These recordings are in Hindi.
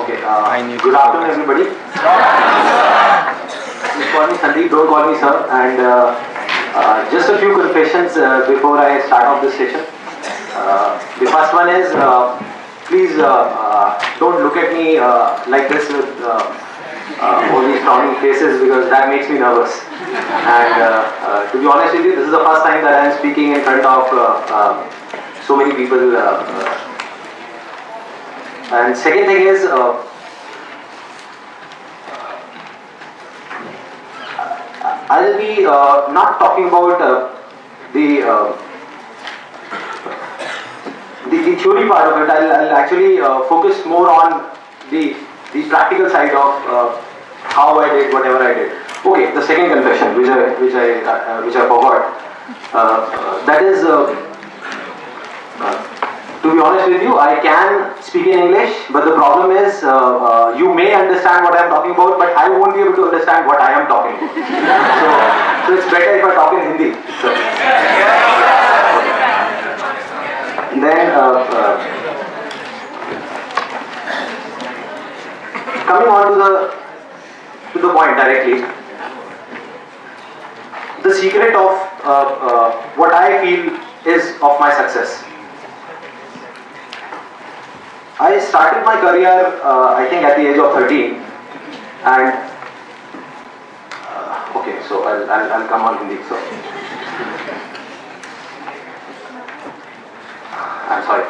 Okay. Good afternoon, everybody. Just call me Sandeep. Don't call me sir. And just a few confessions before I start off this session. The first one is, please don't look at me like this with all these frowning faces, because that makes me nervous. And to be honest with you, this is the first time that I am speaking in front of so many people. And second thing is, I'll be not talking about the theory part of it. I'll actually focus more on the practical side of how I did whatever I did. Okay, the second confession, which I forgot. That is, to be honest with you, I can speak in English, but the problem is, you may understand what I am talking about, but I won't be able to understand what I am talking about. So it's better if I talk in Hindi. So, then, coming on to the point directly, the secret of what I feel is of my success. I started my career, I think, at the age of 13, and okay, so I'll come on Hindi. So I'm sorry.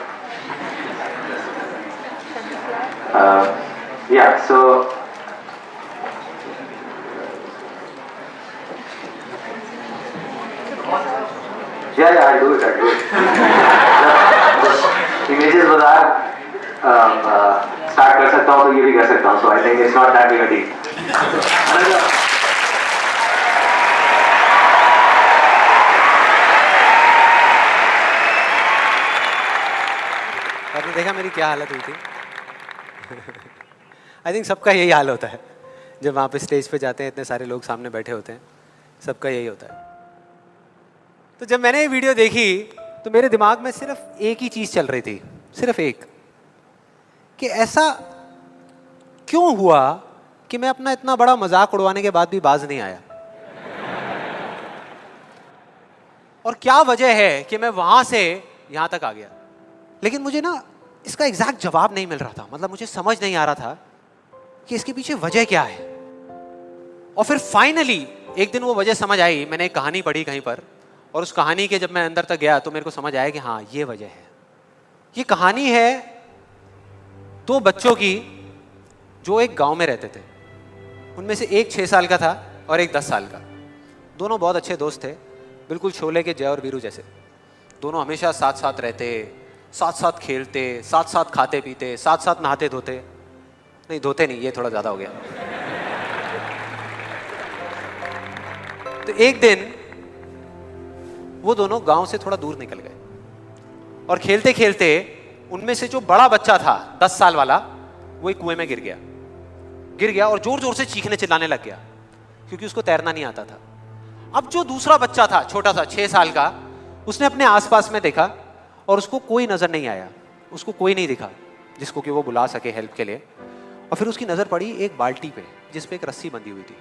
Yeah, so yeah, I do it. Images Bazaar start कर सकता हूँ तो ये भी कर सकता हूँ. So I think it's not that big a deal. आपने देखा मेरी क्या हालत हुई थी? आई थिंक सबका यही हाल होता है जब वहाँ पे स्टेज पे जाते हैं, इतने सारे लोग सामने बैठे होते हैं, सबका यही होता है. तो जब मैंने ये वीडियो देखी तो मेरे दिमाग में सिर्फ एक ही चीज़ चल रही थी, सिर्फ एक, कि ऐसा क्यों हुआ कि मैं अपना इतना बड़ा मजाक उड़वाने के बाद भी बाज नहीं आया, और क्या वजह है कि मैं वहां से यहां तक आ गया. लेकिन मुझे ना इसका एग्जैक्ट जवाब नहीं मिल रहा था. मतलब मुझे समझ नहीं आ रहा था कि इसके पीछे वजह क्या है. और फिर फाइनली एक दिन वो वजह समझ आई. मैंने एक कहानी पढ़ी कहीं पर, और उस कहानी के जब मैं अंदर तक गया तो मेरे को समझ आया कि हाँ, ये वजह है. ये कहानी है दो बच्चों की जो एक गांव में रहते थे. उनमें से एक 6 साल का था और एक 10 साल का. दोनों बहुत अच्छे दोस्त थे, बिल्कुल शोले के जय और वीरू जैसे. दोनों हमेशा साथ साथ रहते, साथ साथ खेलते, साथ साथ खाते पीते, साथ साथ नहाते धोते. नहीं, धोते नहीं, ये थोड़ा ज़्यादा हो गया. तो एक दिन वो दोनों गांव से थोड़ा दूर निकल गए, और खेलते खेलते उनमें से जो बड़ा बच्चा था 10 साल वाला, वो एक कुएं में गिर गया और जोर जोर से चीखने चिल्लाने लग गया, क्योंकि उसको तैरना नहीं आता था. अब जो दूसरा बच्चा था, छोटा सा 6 साल का, उसने अपने आसपास में देखा और उसको कोई नजर नहीं आया, उसको कोई नहीं दिखा जिसको कि वो बुला सके हेल्प के लिए. और फिर उसकी नजर पड़ी एक बाल्टी पे, जिस पे एक रस्सी बंधी हुई थी.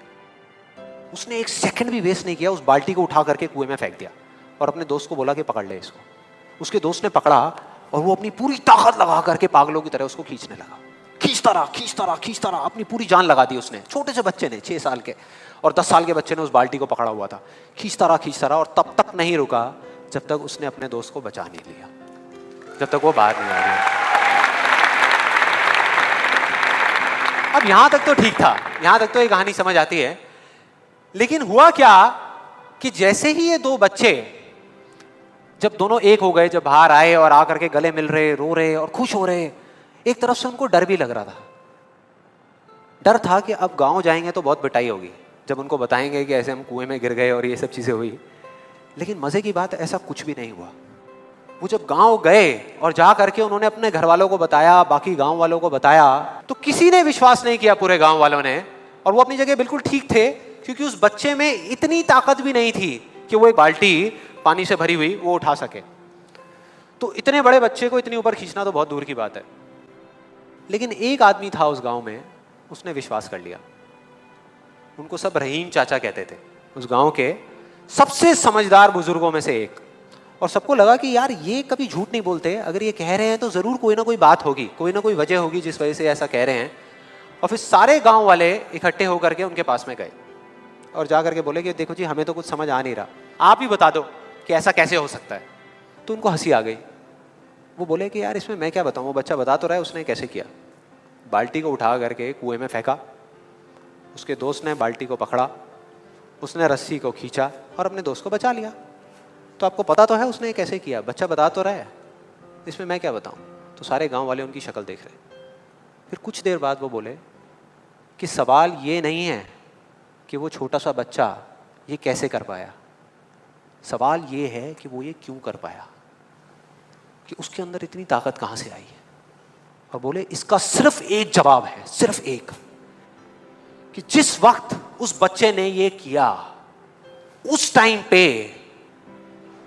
उसने एक सेकंड भी वेस्ट नहीं किया, उस बाल्टी को उठा करके कुएं में फेंक दिया और अपने दोस्त को बोला कि पकड़ ले इसको. उसके दोस्त ने पकड़ा और वो अपनी पूरी ताकत लगा करके पागलों की तरह उसको खींचने लगा. खींचता रहा, अपनी पूरी जान लगा दी उसने. छोटे से बच्चे ने, 6 साल के और 10 साल के बच्चे ने उस बाल्टी को पकड़ा हुआ था. खींचता रहा और तब तक नहीं रुका जब तक उसने अपने दोस्त को बचा नहीं लिया, जब तक वो बाहर नहीं आ गया. अब यहां तक तो ठीक था, यहां तक तो ये कहानी समझ आती है. लेकिन हुआ क्या कि जैसे ही ये दो बच्चे, जब दोनों एक हो गए, जब बाहर आए और आकर के गले मिल रहे, रो रहे और खुश हो रहे, एक तरफ से उनको डर भी लग रहा था. डर था कि अब गांव जाएंगे तो बहुत पिटाई होगी जब उनको बताएंगे कि ऐसे हम कुएं में गिर गए और ये सब चीजें हुई. लेकिन मजे की बात, ऐसा कुछ भी नहीं हुआ. वो जब गांव गए और जा करके उन्होंने अपने घर वालों को बताया, बाकी गांव वालों को बताया, तो किसी ने विश्वास नहीं किया, पूरे गांव वालों ने. और वो अपनी जगह बिल्कुल ठीक थे, क्योंकि उस बच्चे में इतनी ताकत भी नहीं थी कि वो एक बाल्टी पानी से भरी हुई वो उठा सके. तो इतने बड़े बच्चे को इतनी ऊपर खींचना तो बहुत दूर की बात है. लेकिन एक आदमी था उस गांव में, उसने विश्वास कर लिया। उनको सब रहीम चाचा कहते थे, उस गांव के सबसे समझदार बुजुर्गों में से एक। और सबको लगा कि यार ये कभी झूठ नहीं बोलते, अगर ये कह रहे हैं तो जरूर कोई ना कोई बात होगी, कोई ना कोई वजह होगी जिस वजह से ऐसा कह रहे हैं। और फिर सारे गांव वाले इकट्ठे होकर के उनके पास में गए और जा करके बोले कि देखो जी, हमें तो कुछ समझ आ नहीं रहा, आप ही बता दो कि ऐसा कैसे हो सकता है। तो उनको हंसी आ गई। वो बोले कि यार इसमें मैं क्या बताऊं, वो बच्चा बता तो रहा है उसने कैसे किया। बाल्टी को उठा करके कुएं में फेंका, उसके दोस्त ने बाल्टी को पकड़ा, उसने रस्सी को खींचा और अपने दोस्त को बचा लिया। तो आपको पता तो है उसने कैसे किया, बच्चा बता तो रहा है, इसमें मैं क्या बताऊं। तो सारे गांव वाले उनकी शक्ल देख रहे। फिर कुछ देर बाद वो बोले कि सवाल ये नहीं है कि वो छोटा सा बच्चा ये कैसे कर पाया, सवाल ये है कि वो ये क्यों कर पाया, कि उसके अंदर इतनी ताकत कहां से आई है। और बोले इसका सिर्फ एक जवाब है, सिर्फ एक, कि जिस वक्त उस बच्चे ने ये किया, उस टाइम पे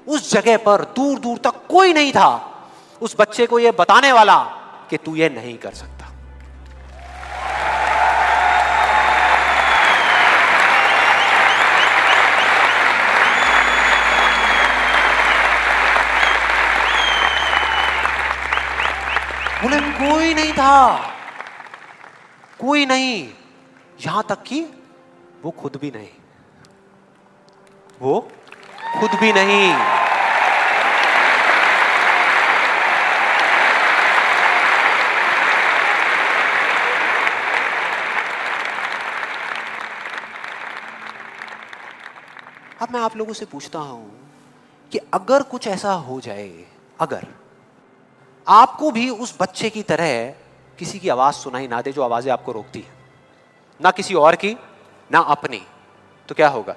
उस जगह पर दूर दूर तक कोई नहीं था उस बच्चे को ये बताने वाला कि तू ये नहीं कर सकता। बोले कोई नहीं था, कोई नहीं, यहां तक कि वो खुद भी नहीं, वो खुद भी नहीं। अब मैं आप लोगों से पूछता हूं कि अगर कुछ ऐसा हो जाए, अगर आपको भी उस बच्चे की तरह किसी की आवाज सुनाई ना दे जो आवाजें आपको रोकती है, ना किसी और की ना अपनी, तो क्या होगा?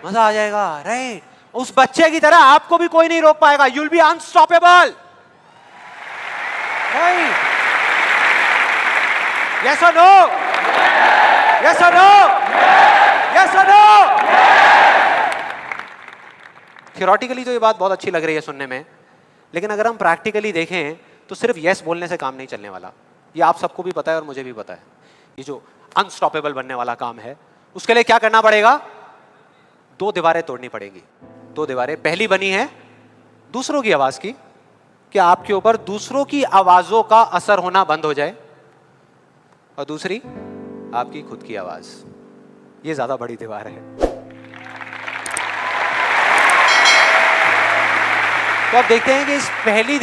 मजा आ जाएगा, राइट? उस बच्चे की तरह आपको भी कोई नहीं रोक पाएगा। You'll be unstoppable, right? Yes और नो? यस और नो? यस और नो? थियोरेटिकली तो ये बात बहुत अच्छी लग रही है सुनने में, लेकिन अगर हम प्रैक्टिकली देखें तो सिर्फ यस बोलने से काम नहीं चलने वाला। ये आप सबको भी पता है और मुझे भी पता है। ये जो अनस्टॉपेबल बनने वाला काम है, उसके लिए क्या करना पड़ेगा? 2 दीवारें तोड़नी पड़ेगी। 2 दीवारें, पहली बनी है दूसरों की आवाज की, कि आपके ऊपर दूसरों की आवाजों का असर होना बंद हो जाए, और दूसरी आपकी खुद की आवाज। ये ज्यादा बड़ी दीवार है। तो आप देखते हैं कि इस पहली